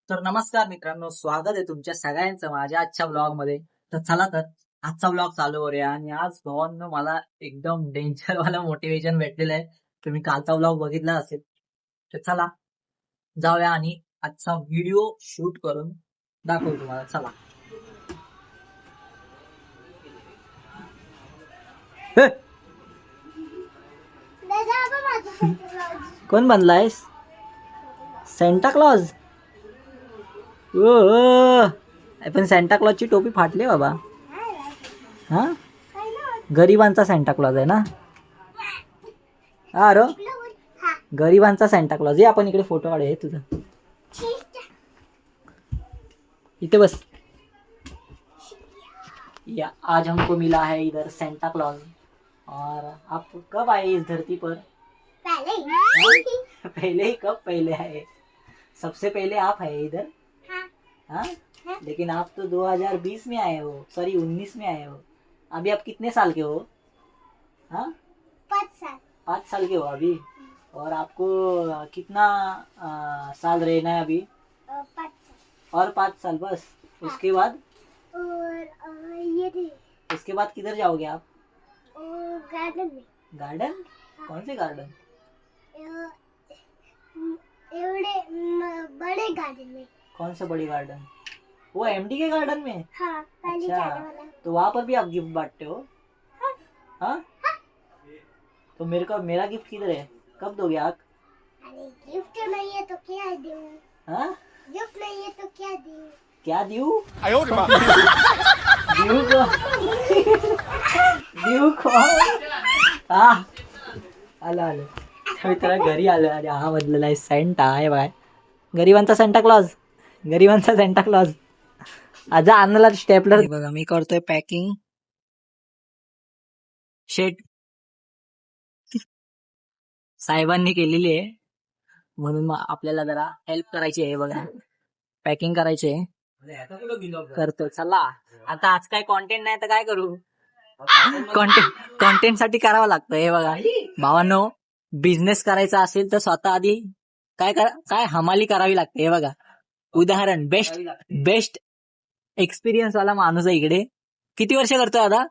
तर नमस्कार मित्रांनो, स्वागत आहे तुमच्या सगळ्यांचं माझ्या आजच्या ब्लॉग मध्ये. तर चला तर आजचा ब्लॉग चालू करूया. आणि आज भावांनो मला एकदम डेंजर वाला मोटिवेशन भेटलेलं आहे. तुम्ही कालचा ब्लॉग बघितला असेल. तर चला जाऊया आणि आजचा व्हिडिओ शूट करून दाखवू तुम्हाला. चला. हे! कोण बनलायस? Santa Claus. पण सेंटा क्लॉजची टोपी फाटली बाबा. हा, गरिबांचा सेंटा क्लॉज आहे ना. हा रो, गरिबांचा सेंटा क्लॉज. ये आपण इकडे फोटो काढूया तुझा. इथे बस. या आज हमको मिला है इधर सेंटा क्लॉज. और आप कब आए इस धरती पर? पहले ही कब पहले आए? सबसे पहले आप है इधर. हाँ, लेकिन आप तो 2020 में आए हो, सॉरी 19 में आए हो. अभी आप कितने साल के हो? हाँ, 5 साल के हो अभी. और आपको कितना साल रहना है अभी? 5 साल बस. उसके बाद उसके बाद किधर जाओगे आप? गार्डन में. गार्डन? कौन से गार्डन? बड़े गार्डन में. कौन से बड़े गार्डन? वो एमडी के गार्डन में. हाँ, अच्छा, तो वहाँ पर भी आप गिफ्ट बांटते हो? हाँ. तो मेरा गिफ्ट किधर है? कब दोगे आप? अरे गिफ्ट नहीं है तो क्या दूं? हाँ, गिफ्ट नहीं है तो क्या दूं? क्या दूं? दूं को दूं को हाँ, आलो मित्रा घरी आलो. अरे हा बदलला आहे सेंटा आहे बाय. गरिबांचा सेंटा क्लॉज. गरिबांचा सेंटा क्लॉज. आज आणला स्टेपलर. बघा मी करतोय पॅकिंग. शेट साहेबांनी केलेली आहे म्हणून मग आपल्याला जरा हेल्प करायची आहे. बघा पॅकिंग करायची आहे. करतो. चला आता आज काय कॉन्टेंट नाही तर काय करू. कॉन्टेंट साठी करावं लागतं. हे बघा भावांनो, बिझनेस करायचा असेल तर स्वतः आधी काय हमाली करावी लागते. हे बघा उदाहरण, बेस्ट एक्सपिरियन्स वाला माणूस आहे इकडे. किती वर्ष करतोय आता?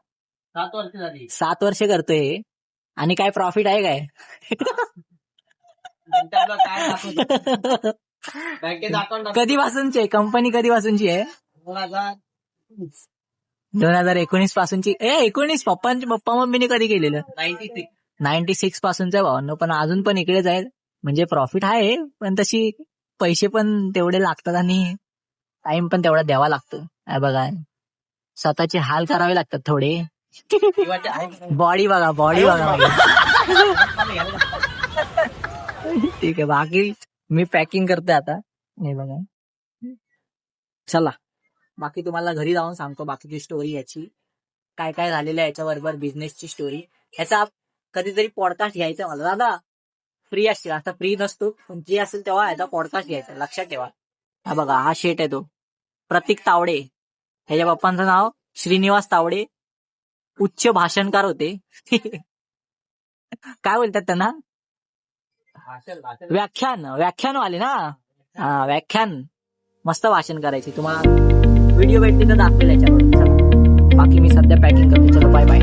7 वर्ष झाली. 7 वर्ष करतोय. आणि काय प्रॉफिट आहे काय? कधीपासूनची कंपनी? कधीपासूनची आहे? 2019 पासूनची. 19 पप्पा मम्मीने कधी केलेलं? 96 पासूनच आहे भावांनो. पण अजून पण इकडेच आहे. म्हणजे प्रॉफिट आहे पण तशी पैसे पण तेवढे लागतात आणि टाइम पण तेवढा द्यावा लागतो. बघा स्वतःचे हाल करावे लागतात थोडे. बॉडी बघा. ठीक आहे. बाकी मी पॅकिंग करते आता. हे बघा. चला बाकी तुम्हाला घरी जाऊन सांगतो बाकीची स्टोरी याची. काय काय झालेलं आहे याच्याबरोबर बिझनेसची स्टोरी. ह्याचा कधीतरी पॉडकास्ट घ्यायचा मला. दादा फ्री असतील, आता फ्री नसतो पण जे असेल तेव्हा ह्याचा पॉडकास्ट घ्यायचा. लक्षात ठेवा. हा बघा हा शेट आहे तो प्रतीक तावडे. ह्याच्या पप्पांचं नाव श्रीनिवास तावडे. उच्च भाषणकार होते. काय बोलतात त्यांना? व्याख्यान वाले ना. हा व्याख्यान. मस्त भाषण करायचे. तुम्हाला व्हिडिओ भेटते तर दाखवेल याच्याकडून. चला बाकी मी सध्या पॅकिंग करते. चलो बाय बाय.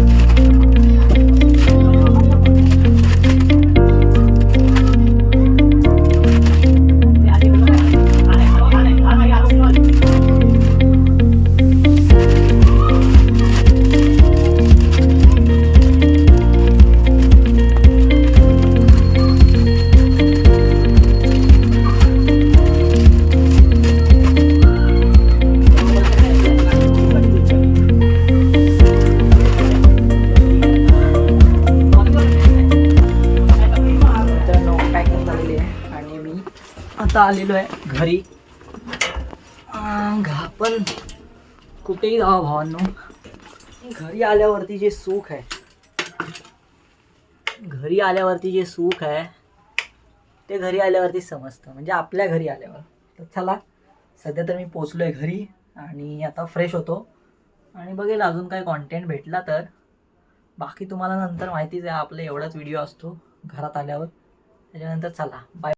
आता आलेलो आहे घरी. पण कुठेही जावा भावांनो, घरी आल्यावरती जे सुख आहे ते घरी आल्यावरती समजतं. म्हणजे आपल्या घरी आल्यावर. तर चला सध्या तर मी पोचलोय घरी आणि आता फ्रेश होतो आणि बघेल अजून काय कॉन्टेंट भेटला तर. बाकी तुम्हाला नंतर माहितीच आहे आपला एवढाच व्हिडिओ असतो घरात आल्यावर. त्याच्यानंतर चला बाय.